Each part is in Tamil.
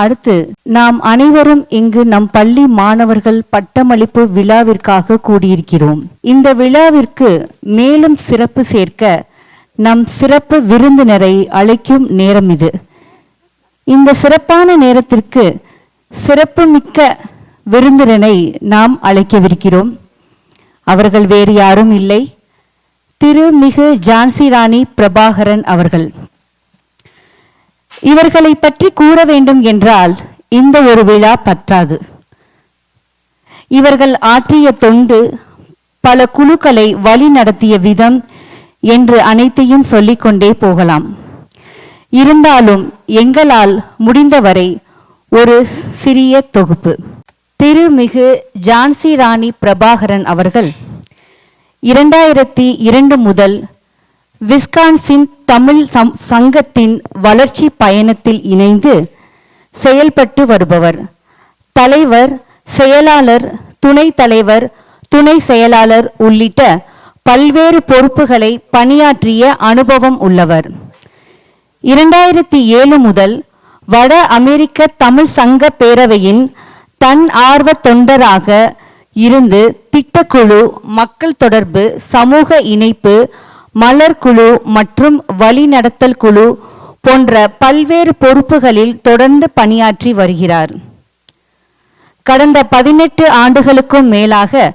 அடுத்து நாம் அனைவரும் இங்கு நம் பள்ளி மாணவர்கள் பட்டமளிப்பு விழாவிற்காக கூடியிருக்கிறோம். இந்த விழாவிற்கு மேலும் சிறப்பு சேர்க்க நம் சிறப்பு விருந்தினரை அழைக்கும் நேரம் இது. இந்த சிறப்பான நேரத்திற்கு சிறப்புமிக்க விருந்தினரை நாம் அழைக்கவிருக்கிறோம். அவர்கள் வேறு யாரும் இல்லை, திருமிகு ஜான்சி ராணி பிரபாகரன் அவர்கள். இவர்களை பற்றி கூற வேண்டும் என்றால் இந்த ஒரு விழா பற்றாது. இவர்கள் ஆற்றிய தொண்டு, பல குழுக்களை வழி நடத்திய விதம் என்று அனைத்தையும் சொல்லிக்கொண்டே போகலாம். இருந்தாலும் எங்களால் முடிந்தவரை ஒரு சிறிய தொகுப்பு. திருமிகு ஜான்சி ராணி பிரபாகரன் அவர்கள் 2002 முதல் விஸ்கான்சின் தமிழ் சங்கத்தின் வளர்ச்சி பயணத்தில் இணைந்து செயல்பட்டு வருபவர். தலைவர், செயலாளர், துணைத் தலைவர், துணை செயலாளர் உள்ளிட்ட பல்வேறு பொறுப்புகளை பணியாற்றிய அனுபவம் உள்ளவர். 2007 முதல் வட அமெரிக்க தமிழ் சங்க பேரவையின் தன் ஆர்வ தொண்டராக இருந்து திட்டக்குழு, மக்கள் தொடர்பு, சமூக இணைப்பு, மலர் குழு மற்றும் வழிநடத்தல் குழு போன்ற பல்வேறு பொறுப்புகளில் தொடர்ந்து பணியாற்றி வருகிறார். கடந்த 18 ஆண்டுகளுக்கும் மேலாக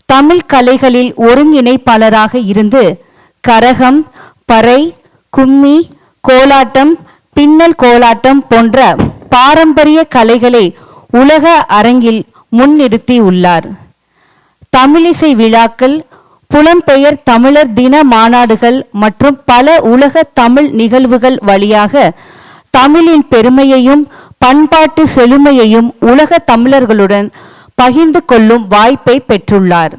தமிழ் கலைகளில் ஒருங்கிணைப்பாளராக இருந்து கரகம், பறை, கும்மி, கோலாட்டம், பின்னல் கோலாட்டம் போன்ற பாரம்பரிய கலைகளை உலக அரங்கில் முன்னிறுத்தி உள்ளார். தமிழிசை விழாக்கள், புலம்பெயர் தமிழர் தின மாநாடுகள் மற்றும் பல உலக தமிழ் நிகழ்வுகள் வழியாக தமிழின் பெருமையையும் பண்பாட்டு செழுமையையும் உலக தமிழர்களுடன் பகிர்ந்து கொள்ளும் வாய்ப்பை பெற்றுள்ளார்.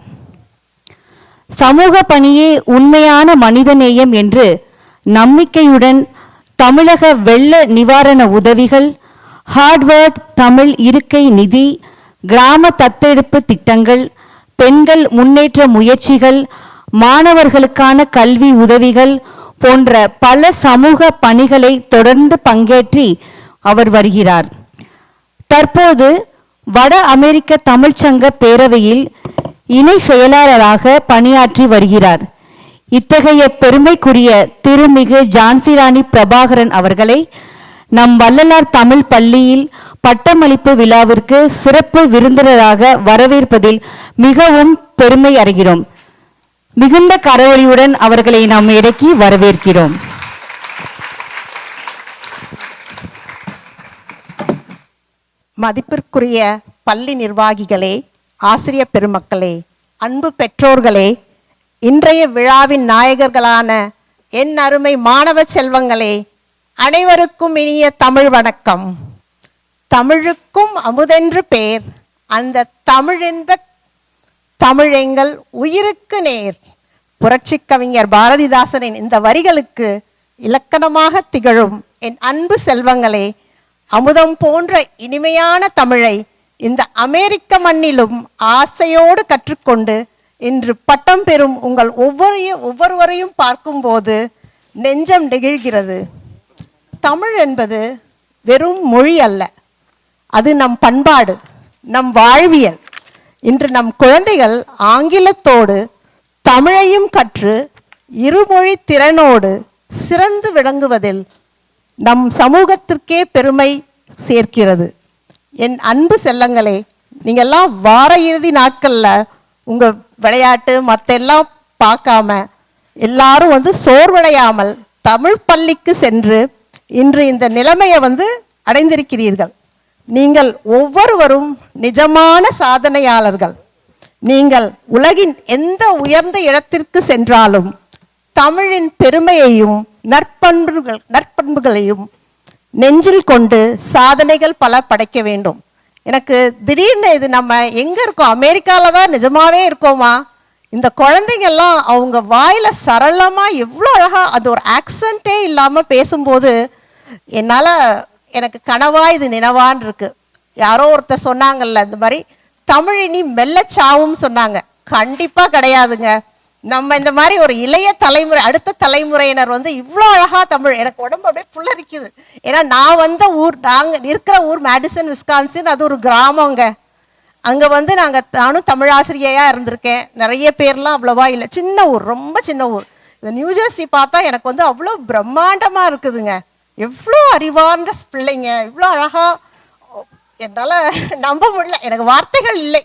சமூக பணியே உண்மையான மனிதநேயம் என்று நம்பிக்கையுடன் தமிழக வெள்ள நிவாரண உதவிகள், ஹார்ட்வேர்ட் தமிழ் இருக்கை நிதி, கிராம தத்தெடுப்பு திட்டங்கள், பெண்கள் முன்னேற்ற முயற்சிகள், மாணவர்களுக்கான கல்வி உதவிகள் போன்ற பல சமூக பணிகளை தொடர்ந்து பங்கேற்றி அவர் வருகிறார். தற்போது வட அமெரிக்க தமிழ்ச்சங்க பேரவையில் இணை செயலாளராக பணியாற்றி வருகிறார். இத்தகைய பெருமைக்குரிய திருமிகு ஜான்சி ராணி பிரபாகரன் அவர்களை நம் வள்ளலார் தமிழ் பள்ளியில் பட்டமளிப்பு விழாவிற்கு சிறப்பு விருந்தினராக வரவேற்பதில் மிகவும் பெருமை அடைகிறோம். மிகுந்த கரவொலியுடன் அவர்களை நாம் இறக்கி வரவேற்கிறோம். மதிப்பிற்குரிய பள்ளி நிர்வாகிகளே, ஆசிரியர் பெருமக்களே, அன்பு பெற்றோர்களே, இன்றைய விழாவின் நாயகர்களான என் அருமை மாணவ செல்வங்களே, அனைவருக்கும் இனிய தமிழ் வணக்கம். தமிழுக்கும் அமுதென்று பேர், அந்த தமிழென்ப தமிழெங்கள் உயிருக்கு நேர். புரட்சி கவிஞர் பாரதிதாசனின் இந்த வரிகளுக்கு இலக்கணமாக திகழும் என் அன்பு செல்வங்களே, அமுதம் போன்ற இனிமையான தமிழை இந்த அமெரிக்க மண்ணிலும் ஆசையோடு கற்றுக்கொண்டு இன்று பட்டம் பெறும் உங்கள் ஒவ்வொருவரையும் பார்க்கும்போது நெஞ்சம் நெகிழ்கிறது. தமிழ் என்பது வெறும் மொழி அல்ல, அது நம் பண்பாடு, நம் வாழ்வியல். இன்று நம் குழந்தைகள் ஆங்கிலத்தோடு தமிழையும் கற்று இருமொழி திறனோடு சிறந்து விளங்குவதில் நம் சமூகத்திற்கே பெருமை சேர்க்கிறது. என் அன்பு செல்லங்களே, நீங்கள்லாம் வார இறுதி நாட்களில் உங்கள் விளையாட்டு மற்றெல்லாம் பார்க்காம எல்லாரும் சோர்வடையாமல் தமிழ் பள்ளிக்கு சென்று இன்று இந்த நிலைமையை அடைந்திருக்கிறீர்கள். நீங்கள் ஒவ்வொருவரும் நிஜமான சாதனையாளர்கள். நீங்கள் உலகின் எந்த உயர்ந்த இடத்திற்கு சென்றாலும் தமிழின் பெருமையையும் நற்பண்புகளையும் நெஞ்சில் கொண்டு சாதனைகள் பல படைக்க வேண்டும். எனக்கு திடீர்னு இது நம்ம எங்கே இருக்கோம், அமெரிக்காவில் தான் நிஜமாவே இருக்கோமா? இந்த குழந்தைங்கள்லாம் அவங்க வாயில் சரளமாக எவ்வளோ அழகாக, அது ஒரு ஆக்சன்ட்டே இல்லாமல் பேசும்போது எனக்கு கனவா இது நினைவான் இருக்கு. யாரோ ஒருத்தர் சொன்னாங்கல்ல, இந்த மாதிரி தமிழினி மெல்லச்சாவும் சொன்னாங்க. கண்டிப்பாக கிடையாதுங்க. நம்ம இந்த மாதிரி ஒரு இளைய தலைமுறை, அடுத்த தலைமுறையினர் வந்து இவ்வளோ அழகா தமிழ், எனக்கு உடம்பு அப்படியே புல்லரிக்குது. ஏன்னா நான் வந்த ஊர், நாங்கள் இருக்கிற ஊர் மேடிசன் விஸ்கான்சின், அது ஒரு கிராமங்க. அங்கே வந்து நானும் தமிழாசிரியையாக இருந்திருக்கேன். நிறைய பேர்லாம் அவ்வளோவா இல்லை, சின்ன ஊர், ரொம்ப சின்ன ஊர். இந்த நியூஜெர்சி பார்த்தா எனக்கு வந்து அவ்வளோ பிரம்மாண்டமாக இருக்குதுங்க. எவ்வளோ அறிவார்ந்த பிள்ளைங்க, இவ்வளோ அழகா, என்னால் நம்ப முடியல, எனக்கு வார்த்தைகள் இல்லை.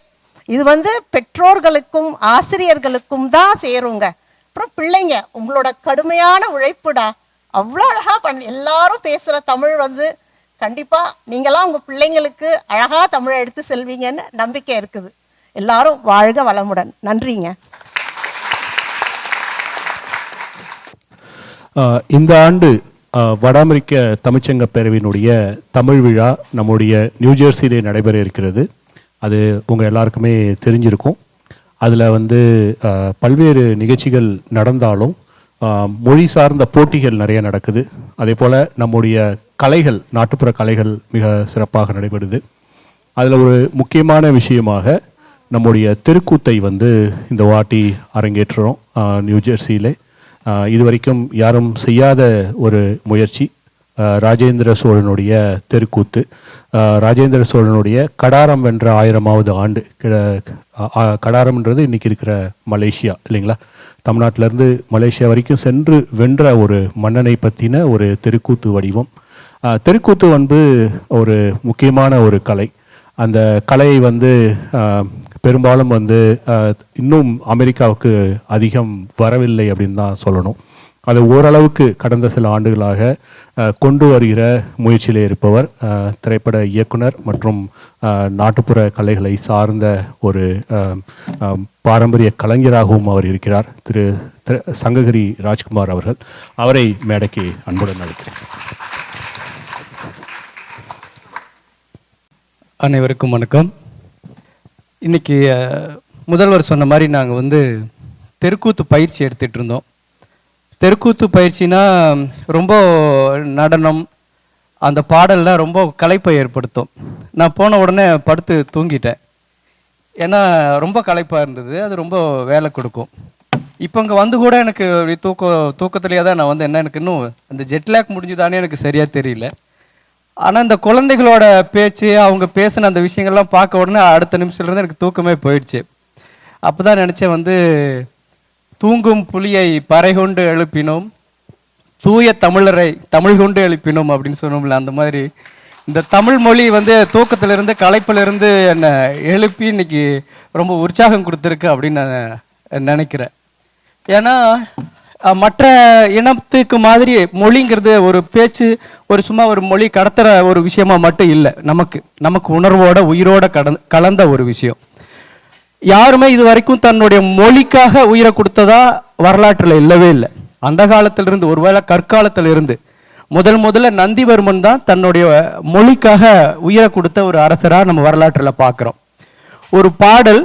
இது வந்து பெற்றோர்களுக்கும் ஆசிரியர்களுக்கும் தான் சேருங்க. அப்புறம் பிள்ளைங்க, உங்களோட கடுமையான உழைப்புடா, அவ்வளோ அழகா எல்லாரும் பேசுகிற தமிழ் வந்து கண்டிப்பாக நீங்களாம் உங்கள் பிள்ளைங்களுக்கு அழகாக தமிழை எடுத்து செல்வீங்கன்னு நம்பிக்கை இருக்குது. எல்லாரும் வாழ்க வளமுடன். நன்றிங்க. இந்த ஆண்டு வட அமெரிக்க தமிழ்ச்சங்க பேரவையினுடைய தமிழ் விழா நம்முடைய நியூஜெர்சியிலே நடைபெற இருக்கிறது. அது உங்கள் எல்லாருக்குமே தெரிஞ்சிருக்கும். அதில் வந்து பல்வேறு நிகழ்ச்சிகள் நடந்தாலும் மொழி சார்ந்த போட்டிகள் நிறைய நடக்குது. அதே போல் நம்முடைய கலைகள், நாட்டுப்புற கலைகள் மிக சிறப்பாக நடைபெறுது. அதில் ஒரு முக்கியமான விஷயமாக நம்முடைய தெருக்கூத்தை வந்து இந்த வாட்டி அரங்கேற்றுறோம் நியூஜெர்சியிலே. இதுவரைக்கும் யாரும் செய்யாத ஒரு முயற்சி. ராஜேந்திர சோழனுடைய தெருக்கூத்து, ராஜேந்திர சோழனுடைய கடாரம் வென்ற 1000வது ஆண்டு. கடாரம்ன்றது இன்றைக்கி இருக்கிற மலேசியா இல்லைங்களா, தமிழ்நாட்டிலேருந்து மலேசியா வரைக்கும் சென்று வென்ற ஒரு மன்னனை பற்றின ஒரு தெருக்கூத்து வடிவம். தெருக்கூத்து வந்து ஒரு முக்கியமான ஒரு கலை. அந்த கலையை வந்து பெரும்பாலும் வந்து இன்னும் அமெரிக்காவுக்கு அதிகம் வரவில்லை அப்படின்னு தான் சொல்லணும். அது ஓரளவுக்கு கடந்த சில ஆண்டுகளாக கொண்டு வருகிற முயற்சியிலே இருப்பவர் திரைப்பட இயக்குனர் மற்றும் நாட்டுப்புற கலைகளை சார்ந்த ஒரு பாரம்பரிய கலைஞராகவும் அவர் இருக்கிறார். திரு சங்ககிரி ராஜ்குமார் அவர்கள். அவரை மேடைக்கு அன்புடன் அழைக்கிறேன். அனைவருக்கும் வணக்கம். இன்னைக்கு முதல்வர் சொன்ன மாதிரி நாங்கள் வந்து தெருக்கூத்து பயிற்சி எடுத்துகிட்டு இருந்தோம். தெருக்கூத்து பயிற்சினா ரொம்ப நடனம், அந்த பாடலில் ரொம்ப களைப்பை ஏற்படுத்தும். நான் போன உடனே படுத்து தூங்கிட்டேன். ஏன்னா ரொம்ப களைப்பாக இருந்தது, அது ரொம்ப வேலை கொடுக்கும். இப்போ இங்கே வந்து கூட எனக்கு தூக்கத்துலேயே தான் நான் வந்து என்ன, எனக்கு இன்னும் அந்த ஜெட்லேக் முடிஞ்சுதானே எனக்கு சரியாக தெரியல. ஆனால் இந்த குழந்தைகளோட பேச்சு, அவங்க பேசின அந்த விஷயங்கள்லாம் பார்க்க உடனே அடுத்த நிமிஷத்துலேருந்து எனக்கு தூக்கமே போயிடுச்சு. அப்போ தான் நினச்சேன் வந்து, தூங்கும் புலியை பறை கொண்டு எழுப்பினோம், தூய தமிழரை தமிழ் கொண்டு எழுப்பினோம் அப்படின்னு சொன்னோம்ல, அந்த மாதிரி இந்த தமிழ் மொழி வந்து தூக்கத்திலிருந்து களைப்பிலிருந்து என்னை எழுப்பி இன்னைக்கு ரொம்ப உற்சாகம் கொடுத்துருக்கு அப்படின்னு நான் நினைக்கிறேன். ஏன்னா மற்ற இனத்துக்கு மாதிரி மொழிங்கிறது ஒரு பேச்சு, ஒரு சும்மா ஒரு மொழி கடத்துகிற ஒரு விஷயமா மட்டும் இல்லை. நமக்கு உணர்வோட உயிரோட கலந்த ஒரு விஷயம். யாருமே இது வரைக்கும் தன்னுடைய மொழிக்காக உயிரை கொடுத்ததா வரலாற்றில் இல்லவே இல்லை. அந்த காலத்திலிருந்து, ஒருவேளை கற்காலத்திலிருந்து முதல்ல நந்திவர்மன் தான் தன்னுடைய மொழிக்காக உயிரை கொடுத்த ஒரு அரசராக நம்ம வரலாற்றில் பார்க்குறோம். ஒரு பாடல்,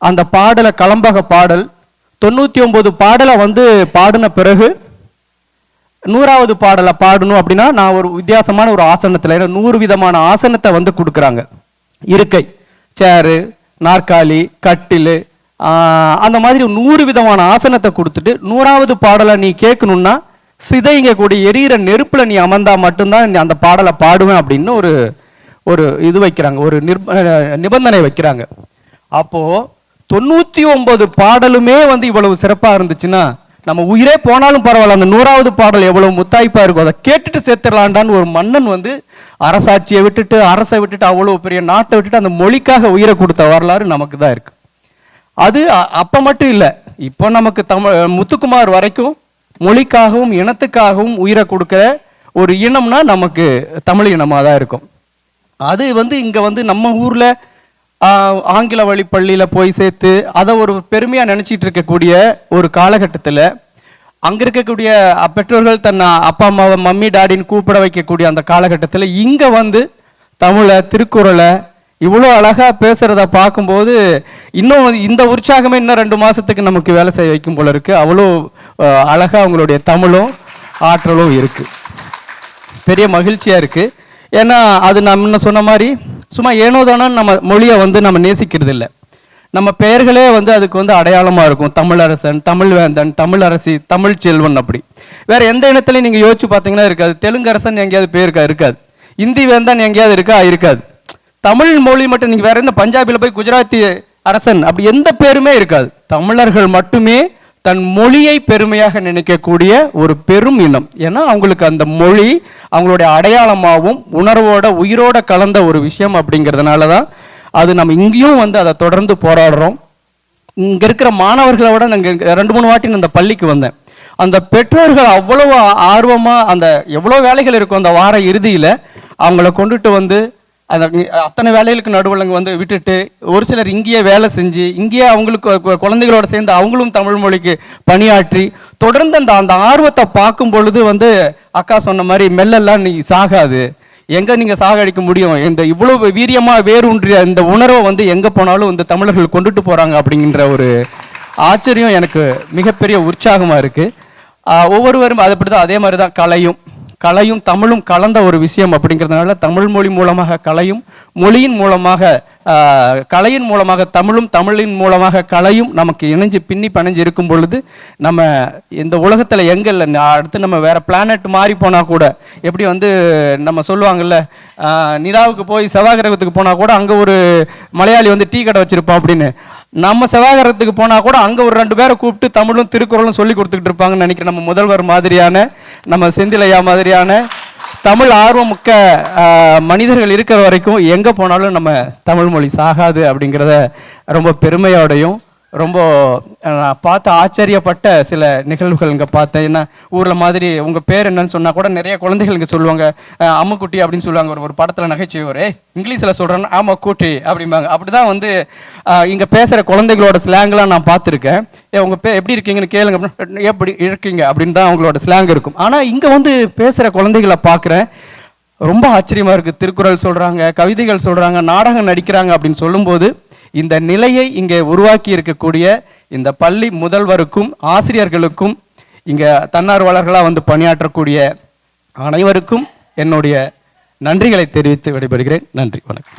அந்த பாடலை கலம்பக பாடல் 99 பாடலை வந்து பாடின பிறகு 100வது பாடலை பாடணும் அப்படின்னா நான் ஒரு வித்தியாசமான ஒரு ஆசனத்தில், 100 விதமான ஆசனத்தை வந்து கொடுக்குறாங்க. இருக்கை, சேரு, நாற்காலி, கட்டில், அந்த மாதிரி 100 விதமான ஆசனத்தை கொடுத்துட்டு 100வது பாடலை நீ கேட்கணும்னா சிதைங்க கூடிய எரியிற நெருப்பில் நீ அமர்ந்தா மட்டும்தான் அந்த பாடலை பாடுவேன் அப்படின்னு ஒரு இது வைக்கிறாங்க, ஒரு நிபந்தனை வைக்கிறாங்க. அப்போ 99 பாடலுமே வந்து இவ்வளவு சிறப்பாக இருந்துச்சுன்னா நம்ம உயிரே போனாலும் பரவாயில்ல, அந்த 100வது பாடல் எவ்வளவு முத்தாய்ப்பா இருக்கும், அதை கேட்டுட்டு சேர்த்துடலாண்டான்னு ஒரு மன்னன் வந்து அரசாட்சியை விட்டுட்டு, அரசை விட்டுட்டு, அவ்வளவு பெரிய நாட்டை விட்டுட்டு அந்த மொழிக்காக உயிரை கொடுத்த வரலாறு நமக்கு தான் இருக்கு. அது அப்ப மட்டும் இல்லை, இப்போ நமக்கு முத்துக்குமார் வரைக்கும் மொழிக்காகவும் இனத்துக்காகவும் உயிரை கொடுக்கிற ஒரு இனம்னா நமக்கு தமிழ் இனமாக தான் இருக்கும். அது வந்து இங்கே வந்து நம்ம ஊரில் ஆங்கில வழி பள்ளியில் போய் சேர்த்து அதை ஒரு பெருமையாக நினச்சிட்டு இருக்கக்கூடிய ஒரு காலகட்டத்தில் அங்கே இருக்கக்கூடிய பெற்றோர்கள் தன் அப்பா அம்மாவை மம்மி டாடின்னு கூப்பிட வைக்கக்கூடிய அந்த காலகட்டத்தில் இங்கே வந்து தமிழை, திருக்குறளை இவ்வளோ அழகாக பேசுகிறத பார்க்கும்போது இன்னும் இந்த உற்சாகமே இன்னும் 2 மாதத்துக்கு நமக்கு வேலை செய்ய வைக்கும் போல இருக்குது. அவ்வளோ அழகாக அவங்களுடைய தமிழும் ஆற்றலும் இருக்குது. பெரிய மகிழ்ச்சியாக இருக்குது. ஏன்னா அது நான் முன்ன சொன்ன மாதிரி சும்மா ஏனோதானு நம்ம மொழியை வந்து நம்ம நேசிக்கிறது இல்லை. நம்ம பெயர்களே வந்து அதுக்கு வந்து அடையாளமாக இருக்கும். தமிழரசன், தமிழ்வேந்தன், தமிழரசி, தமிழ் செல்வன். அப்படி வேற எந்த இனத்துலையும் நீங்கள் யோசிச்சு பார்த்தீங்கன்னா இருக்காது. தெலுங்கரசன் எங்கேயாவது பேர் இருக்காது. இந்தி வேந்தன் எங்கேயாவது இருக்காது. தமிழ் மொழி மட்டும் நீங்கள் வேற எந்த பஞ்சாபில் போய் குஜராத்தி அரசன் அப்படி எந்த பேருமே இருக்காது. தமிழர்கள் மட்டுமே தன் மொழியை பெருமையாக நினைக்கக்கூடிய ஒரு பெரும் இனம். ஏன்னா அவங்களுக்கு அந்த மொழி அவங்களுடைய அடையாளமாகவும் உணர்வோட உயிரோட கலந்த ஒரு விஷயம். அப்படிங்கிறதுனால தான் அது நம்ம இங்கேயும் வந்து அதை தொடர்ந்து போராடுறோம். இங்கே இருக்கிற மாணவர்களை விட நாங்கள் 2-3 வாட்டி அந்த பள்ளிக்கு வந்தேன். அந்த பெற்றோர்கள் அவ்வளவு ஆர்வமாக அந்த எவ்வளோ வேலைகள் இருக்கும் அந்த வார இறுதியில் அவங்கள கொண்டுட்டு வந்து அந்த அத்தனை வேலைகளுக்கு நடுவில் வந்து விட்டுட்டு ஒரு சிலர் இங்கேயே வேலை செஞ்சு இங்கேயே அவங்களுக்கு குழந்தைகளோட சேர்ந்து அவங்களும் தமிழ் மொழிக்கு பணியாற்றி தொடர்ந்து அந்த ஆர்வத்தை பார்க்கும் பொழுது வந்து அக்கா சொன்ன மாதிரி மெல்லெல்லாம் நீ சாகாது, எங்கே நீங்கள் சாகடிக்க முடியும், இந்த இவ்வளவு வீரியமாக வேரூன்றிய இந்த உணர்வை வந்து எங்கே போனாலும் இந்த தமிழர்கள் கொண்டுட்டு போகிறாங்க அப்படிங்கிற ஒரு ஆச்சரியம் எனக்கு மிகப்பெரிய உற்சாகமாக இருக்குது. ஒவ்வொருவரும் அதை அப்படி தான். அதே மாதிரி தான் கலையும் தமிழும் கலந்த ஒரு விஷயம். அப்படிங்கிறதுனால தமிழ் மொழி மூலமாக கலையும், மொழியின் மூலமாக கலையின் மூலமாக தமிழும், தமிழின் மூலமாக கலையும் நமக்கு இணைஞ்சு பின்னி பணைஞ்சு இருக்கும் பொழுது நம்ம இந்த உலகத்தில் எங்கே இல்லை, அடுத்து நம்ம வேற பிளானட் மாறி போனால் கூட எப்படி வந்து நம்ம சொல்லுவாங்கல்ல, நிலாவுக்கு போய் செவ்வாய் கிரகத்துக்கு போனால் கூட அங்கே ஒரு மலையாளி வந்து டீ கடை வச்சிருப்போம் அப்படின்னு, நம்ம செவ்வாய்கிரகத்துக்கு போனால் கூட அங்கே ஒரு 2 பேரை கூப்பிட்டு தமிழும் திருக்குறளும் சொல்லி கொடுத்துக்கிட்டு இருப்பாங்கன்னு நினைக்கிறேன். நம்ம முதல்வர் மாதிரியான, நம்ம செந்திலையா மாதிரியான தமிழ் ஆர்வமுக்க மனிதர்கள் இருக்கிற வரைக்கும் எங்கே போனாலும் நம்ம தமிழ் மொழி சாகாது அப்படிங்கிறத ரொம்ப பெருமையோடையும் ரொம்ப பார்த்து ஆச்சரியப்பட்ட சில நிகழ்வுகள் இங்கே பார்த்தேன். ஏன்னா ஊரில் மாதிரி உங்கள் பேர் என்னன்னு சொன்னால் கூட நிறைய குழந்தைகள் இங்கே சொல்லுவாங்க, அம்முக்குட்டி அப்படின்னு சொல்லுவாங்க. ஒரு படத்தில் நகைச்சுவை இங்கிலீஷில் சொல்கிறேன்னா ஆமாக்குட்டி அப்படிம்பாங்க. அப்படி தான் வந்து இங்கே பேசுகிற குழந்தைகளோட ஸ்லாங்லாம் நான் பார்த்துருக்கேன். உங்கள் எப்படி இருக்கீங்கன்னு கேளுங்க, எப்படி இருக்கீங்க அப்படின்னு தான் அவங்களோட ஸ்லாங் இருக்கும். ஆனால் இங்கே வந்து பேசுகிற குழந்தைகளை பார்க்குறேன், ரொம்ப ஆச்சரியமாக இருக்குது. திருக்குறள் சொல்கிறாங்க, கவிதைகள் சொல்கிறாங்க, நாடகம் நடிக்கிறாங்க அப்படின்னு சொல்லும்போது இந்த நிலையை இங்கே உருவாக்கி இருக்கக்கூடிய இந்த பள்ளி முதல்வருக்கும் ஆசிரியர்களுக்கும் இங்கே தன்னார்வலர்களாக வந்து பணியாற்றக்கூடிய அனைவருக்கும் என்னுடைய நன்றிகளை தெரிவித்து விடைபெறுகிறேன். நன்றி, வணக்கம்.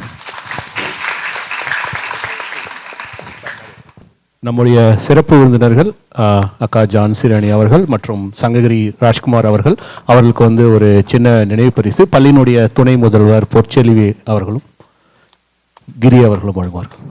நம்முடைய சிறப்பு விருந்தினர்கள் அக்கா ஜான்சி ராணி அவர்கள் மற்றும் சங்ககிரி ராஜ்குமார் அவர்களுக்கு வந்து ஒரு சின்ன நினைவு பரிசு பள்ளியினுடைய துணை முதல்வர் பொற்செல்வி அவர்களும் கிரி அவர்களும் வழங்குவார்கள்.